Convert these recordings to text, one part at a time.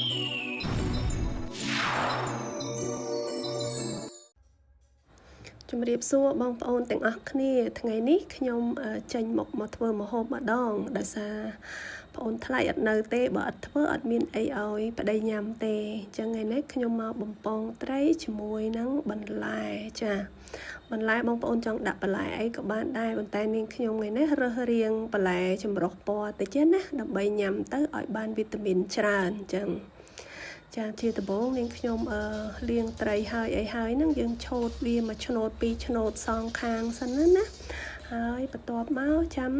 ជំរាបសួរបងប្អូនទាំងអស់គ្នាថ្ងៃនេះខ្ញុំចេញមកធ្វើម្ហូបម្ដងដោយសារបងប្អូនថ្លៃអត់នៅទេបើអត់ធ្វើអត់មានអីឲ្យប្តីញ៉ាំទេអញ្ចឹងថ្ងៃនេះខ្ញុំមកបំពងត្រីជាមួយនឹងបន្លែចាបន្លែបងប្អូនចង់ដាក់បន្លែអីក៏បានដែរប៉ុន្តែនាងខ្ញុំថ្ងៃនេះរើសរៀងបន្លែចម្រុះពណ៌តិចណាដើម្បីញ៉ាំទៅឲ្យបានវីតាមីនច្រើនអញ្ចឹងចាជាដំបូងនាងខ្ញុំលាងត្រីហើយអីហើយហ្នឹងយើងឆូតវាមួយឆ្នូតពីរឆ្នូតសងខាងសិនណាហើយបន្ទាប់មកចាំ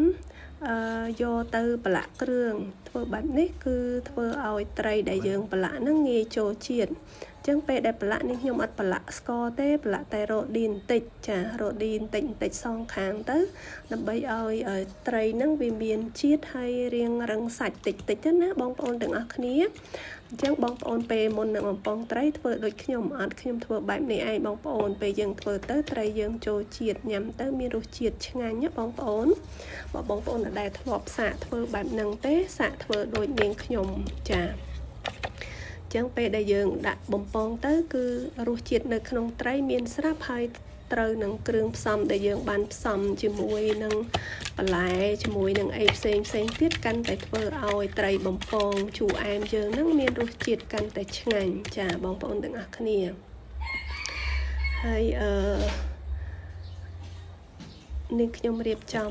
យកទៅប្រឡាក់គ្រឿងធ្វើបែបនេះគឺធ្វើឲ្យត្រីដែលយើងប្រឡាក់ហ្នឹងងាយចូលជាតិអញ្ចឹងពេលដែលប្រឡាក់នេះខ្ញុំអត់ប្រឡាក់ស្ករទេប្រឡាក់តែរ៉ូឌីបន្តិចចារ៉ូឌីបន្តិចសងខាងទៅដើម្បីឲ្យត្រីហ្នឹងវាមានជាតិហើយរៀងរឹងសាច់តិចណាបងប្អូនទាំងអស់គ្នាអញ្ចឹងបងប្អូនពេលមុននឹងបំពងត្រីធ្វើដូចខ្ញុំអត់ខ្ញុំធ្វើបែបនេះឯងបងប្អូនពេលយើងធ្វើទៅត្រីយើងចូលជាតិញ៉ាំទៅមានរសជាតិឆ្ងាញ់ណាបងប្អូនបើបងប្អូនដែលធ្លាប់សាកធ្វើបែបហ្នឹងទេសាកធ្វើដូចនាងខ្ញុំចាអញ្ចឹងពេលដែលយើងដាក់បំពងទៅគឺរសជាតិនៅក្នុងត្រីមានស្រាប់ហើយត្រូវនឹងគ្រឿងផ្សំដែលយើងបានផ្សំជាមួយនឹងបន្លែជាមួយនឹងអីផ្សេងទៀតកាន់តែធ្វើឲ្យត្រីបំពងជូរអែមយើងនឹងមានរសជាតិកាន់តែឆ្ងាញ់ចាបងប្អូនទាំងអស់គ្នាហើយនេះខ្ញុំរៀបចំ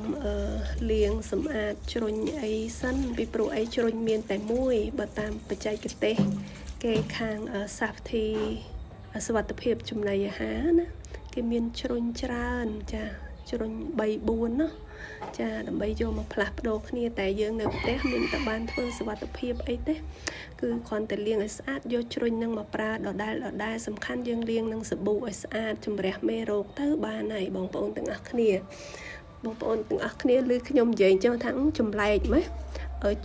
លាងសម្អាតជ្រុញអីសិនពីព្រោះអីជ្រុញមានតែមួយបើតាមបច្ចេកទេសគេខាងSafety សុវត្ថិភាពចំណីអាហារណាគេមានជ្រុញច្រើនចាជ្រុញ3-4ណាចាដើម្បីយកមកផ្លាស់ប្ដូរគ្នាតែយើងនៅផ្ទះមានតែបានធ្វើសុវត្ថិភាពអីទេគឺគ្រាន់តែលាងឲ្យស្អាតយកជ្រុញនឹងមកប្រើដដែលសំខាន់យើងលាងនឹងសាប៊ូឲ្យស្អាតជំរះមេរោគទៅបានហើយបងប្អូនទាំងអស់គ្នាបងប្អូនទាំងអស់គ្នាឮខ្ញុំនិយាយអញ្ចឹងថាចម្លែកម៉េះ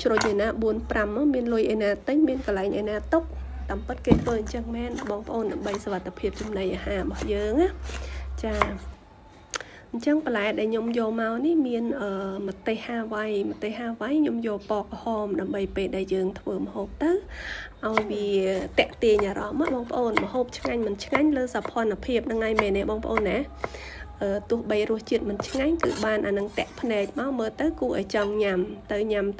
ជ្រុញឯណា 4-5 មានលុយឯណាទិញមានកន្លែងឯណាຕົកតាមពិតគេធ្វើអញ្ចឹងមែនបងប្អូនដើម្បីសុវត្ថិភាពចំណីអាហាររបស់យើងណាចាអញ្ចឹងបន្លែដែលខ្ញុំយកមកនេះមានម្ទេសហាវ៉ៃខ្ញុំយកពណ៌ក្រហមដើម្បីពេលដែលយើងធ្វើម្ហូបទៅឲ្យវាតាក់ទាញអារម្មណ៍បងប្អូនម្ហូបឆ្ងាញ់មិនឆ្ងាញ់លើសោភ័ណភាពហ្នឹងហើយមែនទេបងប្អូនណាទោះបីរសជាតិមិនឆ្ងាញ់គឺបានអានឹងតាក់ភ្នែកមកមើលទៅគួរឲ្យចង់ញ៉ាំ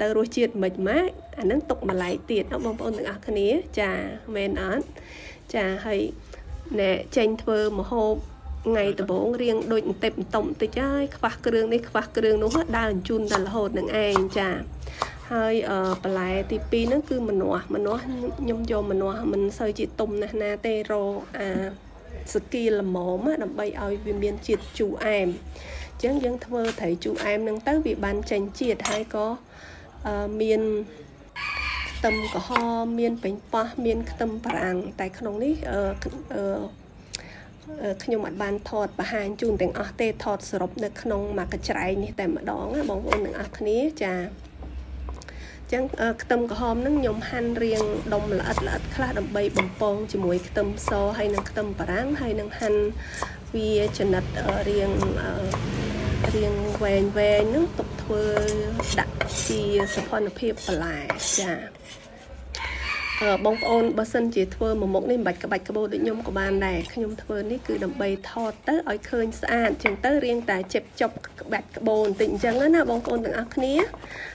ទៅរសជាតិមិនម៉ាក់អានឹងទុកម្លែកទៀតបងប្អូនទាំងអស់គ្នាចាមែនអត់ចាហើយណែចេញធ្វើម្ហូបថ្ងៃដំបូងរៀងដូចបន្តិចបន្តិចហើយខ្វះគ្រឿងនេះខ្វះគ្រឿងនោះដើរអញ្ជូនតែរហូតនឹងឯងចាហើយបន្លែទី2ហ្នឹងគឺម្នាស់ខ្ញុំយកម្នាស់មិនសូវជាទុំណាស់ណាទេរសគីល្មមដើម្បីឲ្យវាមានជាតិជូរអែមអញ្ចឹងយើងធ្វើត្រីជូរអែមហ្នឹងទៅវាបានចេញជាតិហើយក៏មានខ្ទឹមក្រហមមានប៉េងប៉ោះមានខ្ទឹមបារាំងតែក្នុងនេះខ្ញុំអត់បានថតបង្ហាញជូនទាំងអស់ទេថតសរុបនៅក្នុងមួយកញ្ច្រែងនេះតែម្ដងណាបងប្អូនទាំងអស់គ្នាចាអញ្ចឹងខ្ទឹមក្រហមហ្នឹងខ្ញុំហាន់រៀងដុំល្អិតខ្លះដើម្បីបំពងជាមួយខ្ទឹមសហើយនិងខ្ទឹមបារាំងហើយនឹងហាន់វាចំណិតរៀងវែងហ្នឹងទុកធ្វើដាក់ជាសោភ័ណភាពបន្លែចាបងប្អូនបើសិនជាធ្វើមួយមុខនេះមិនបាច់ក្បាច់ក្បូរដូចខ្ញុំក៏បានដែរខ្ញុំធ្វើនេះគឺដើម្បីថតទៅឲ្យឃើញស្អាតអញ្ចឹងទៅរៀងតែជិបចប់ក្បាច់ក្បូរបន្តិចអញ្ចឹងណាបងប្អូនទាំងអស់គ្នា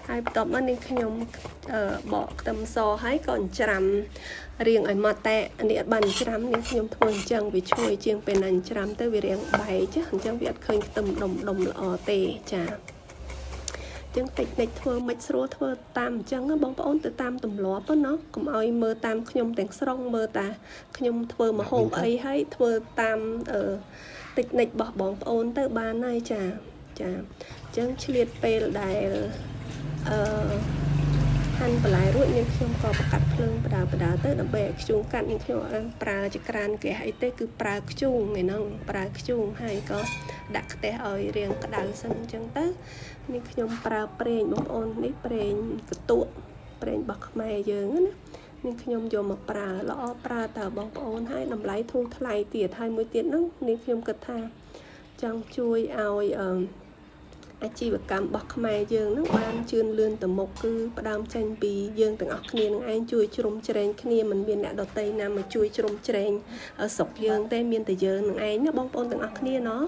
ហើយបន្ទាប់មកនេះខ្ញុំបកខ្ទឹមសហើយក៏ច្រាំរៀងឲ្យម៉ត់តែនេះអត់បានច្រាំនេះខ្ញុំធ្វើអញ្ចឹងវាឈ្ងុយជាងពេលណាច្រាំទៅវារៀងបែកអញ្ចឹងវាអត់ឃើញខ្ទឹមដុំល្អទេចាចឹងតិចធ្វើមិនស្រួលធ្វើតាមអញ្ចឹងបងប្អូនទៅតាមទម្លាប់ណាកុំឲ្យមើលតាមខ្ញុំទាំងស្រុងមើលតាខ្ញុំធ្វើម្ហូបអីហើយធ្វើតាមតិចរបស់បងប្អូនទៅបានហើយចាអញ្ចឹងឆ្លៀតពេលដែលហាន់បន្លែរួចនាងខ្ញុំក៏បកាត់ភ្លើងបដាទៅដើម្បីឲ្យខ្ជូងកាត់នាងខ្ញុំអត់ប្រើចក្រានគេអីទេគឺប្រើខ្ជូងហ្នឹងប្រើខ្ជូងហើយក៏ដាក់ខ្ទះឲ្យរៀងក្តៅសិនអញ្ចឹងទៅនេះខ្ញុំប្រើប្រេងបងប្អូននេះប្រេងកតក់ប្រេងរបស់ខ្មែរយើងណានេះខ្ញុំយកមកប្រើល្អប្រើតើបងប្អូនហើយតម្លៃធូរថ្លៃទៀតហើយមួយទៀតហ្នឹងនេះខ្ញុំគិតថាចង់ជួយឲ្យ អាជីវកម្មរបស់ខ្មែរយើងហ្នឹងបានជឿនលឿនទៅមុខគឺផ្ដើមចេញពីយើងទាំងអស់គ្នានឹងឯងជួយជ្រោមជ្រែងគ្នាមិនមានអ្នកដទៃណាមកជួយជ្រោមជ្រែងស្រុកយើងទេមានតែយើងនឹងឯងណាបងប្អូនទាំងអស់គ្នាណោះ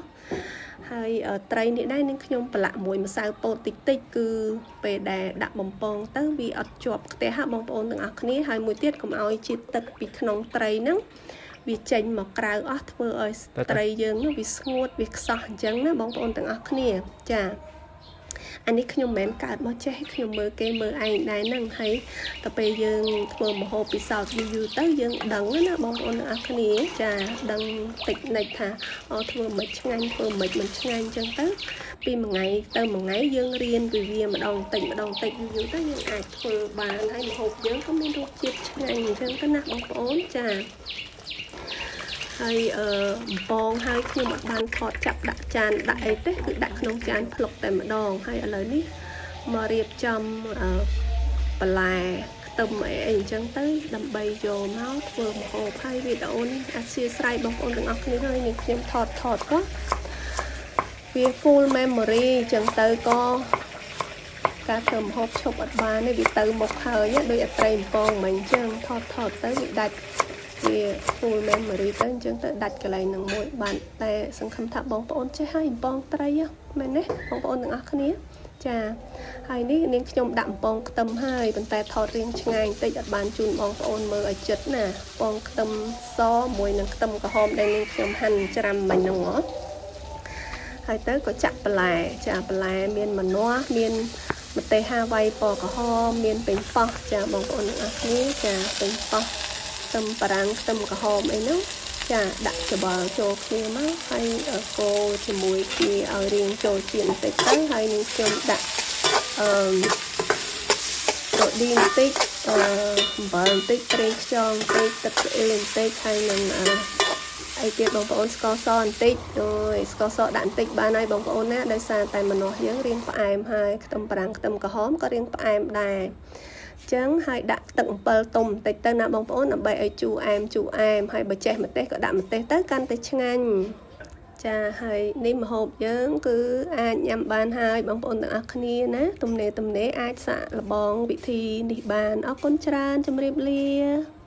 ហើយត្រីនេះដែរនឹងខ្ញុំប្រឡាក់មួយម្សៅពោតតិចតិចគឺពេលដែលដាក់បំពងទៅវាអត់ជាប់ខ្ទះហ่าបងប្អូនទាំងអស់គ្នាហើយមួយទៀតកុំឲ្យជាតិទឹកពីក្នុងត្រីហ្នឹងវាចេញមកក្រៅអស់ធ្វើឲ្យត្រីយើងនោះវាស្ងួតវាខ្សោះអញ្ចឹងណាបងប្អូនទាំងអស់គ្នាចាអានេះខ្ញុំមិនមែនកើតមកចេះខ្ញុំមើលគេមើលឯងដែរហ្នឹងហើយទៅពេលយើងធ្វើម្ហូបពិសោធន៍យូរទៅយើងដឹងណាបងប្អូនទាំងអស់គ្នាចាដឹងតិចនិចថាធ្វើមិនឆ្ងាញ់ធ្វើមិនឆ្ងាញ់អញ្ចឹងទៅពីមួយថ្ងៃទៅមួយថ្ងៃយើងរៀនពីវាម្ដងតិចម្ដងតិចយូរទៅយើងអាចធ្វើបានហើយម្ហូបយើងក៏មានរសជាតិឆ្ងាញ់អញ្ចឹងទៅណាបងប្អូនចាហើយបំពងហើយខ្ញុំអត់បានថតចាប់ដាក់ចានដាក់អីទេគឺដាក់ក្នុងចានភ្លុកតែម្ដងហើយឥឡូវនេះមករៀបចំបន្លែខ្ទឹមអីអញ្ចឹងទៅដើម្បីយកមកធ្វើម្ហូបហើយវីដេអូនេះអធិស្ឋានបងប្អូនទាំងអស់គ្នាហើយនឹងខ្ញុំថតក៏វា full memory អញ្ចឹងទៅក៏ការធ្វើម្ហូបឈប់អត់បានទេវាទៅមុខហើយដូចអត្រីបំពងមិនអញ្ចឹងថតទៅវាដាច់វា full memory ទៅអញ្ចឹងទៅដាច់កន្លែងនឹងមួយបានតែសង្ឃឹមថាបងប្អូនចេះហើយបំពងត្រីមែនទេបងប្អូនទាំងអស់គ្នាចាហើយនេះនាងខ្ញុំដាក់បំពងខ្ទឹមហើយប៉ុន្តែថតរៀងឆ្ងាយបន្តិចអត់បានជូនបងប្អូនមើលឲ្យចិត្តណាបំពងខ្ទឹមសមួយនឹងខ្ទឹមក្រហមដែលនាងខ្ញុំហាន់ច្រាំមិញហ្នឹងហ៎ហើយទៅក៏ចាក់បន្លែចាបន្លែមានម្នាស់មានម្ទេសហាវ៉ៃពណ៌ក្រហមមានពេញប៉ោះចាបងប្អូនទាំងអស់គ្នាចាពេញប៉ោះខ្ទឹមបារាំងខ្ទឹមក្រហមអីហ្នឹងចាដាក់ច្បល់ចូលគ្នាមកហើយកូរជាមួយគ្នាឲ្យរៀងចូលជាតិបន្តិចទៅហើយនឹងខ្ញុំដាក់រ៉ូឌីបន្តិចអំបិលបន្តិចប្រេងខ្យងបន្តិចទឹកស្អុយបន្តិចហើយនឹងអីទៀតបងប្អូនស្ករសបន្តិចដោយស្ករសដាក់បន្តិចបានហើយបងប្អូនណាដោយសារតែម្នាស់យើងរៀងផ្អែមហើយខ្ទឹមបារាំងខ្ទឹមក្រហមក៏រៀងផ្អែមដែរចឹងហើយដាក់ទឹកអំពិលទុំបន្តិចទៅណាបងប្អូនដើម្បីឲ្យជូរអែមហើយបើចេះម្ទេសក៏ដាក់ម្ទេសទៅកាន់តែឆ្ងាញ់ចាហើយនេះម្ហូបយើងគឺអាចញ៉ាំបានហើយបងប្អូនទាំងអស់គ្នាណាទំនេរអាចសាកល្បងវិធីនេះបានអរគុណច្រើនជម្រាបលា